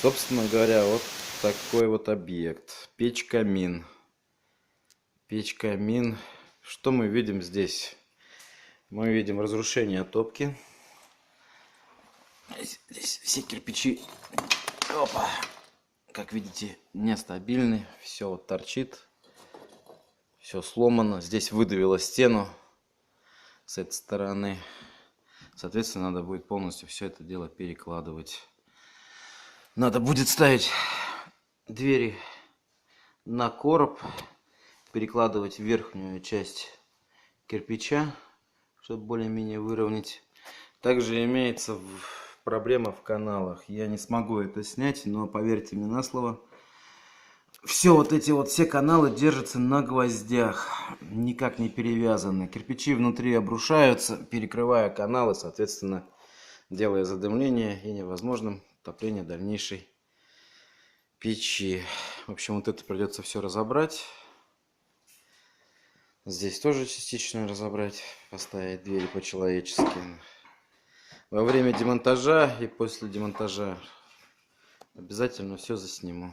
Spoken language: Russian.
Собственно говоря, вот такой вот объект. Печь-камин. Печь-камин. Что мы видим здесь? Мы видим разрушение топки. Здесь все кирпичи, опа, как видите, нестабильны. Все вот торчит. Все сломано. Здесь выдавило стену с этой стороны. Соответственно, надо будет полностью все это дело перекладывать. Надо будет ставить двери на короб, перекладывать верхнюю часть кирпича, чтобы более-менее выровнять. Также имеется проблема в каналах. Я не смогу это снять, но поверьте мне на слово, все каналы держатся на гвоздях, никак не перевязаны. Кирпичи внутри обрушаются, перекрывая каналы, соответственно, делая задымление и невозможным отопление дальнейшей печи. В общем, вот это придется все разобрать. Здесь тоже частично разобрать, поставить двери по-человечески. Во время демонтажа и после демонтажа обязательно все засниму.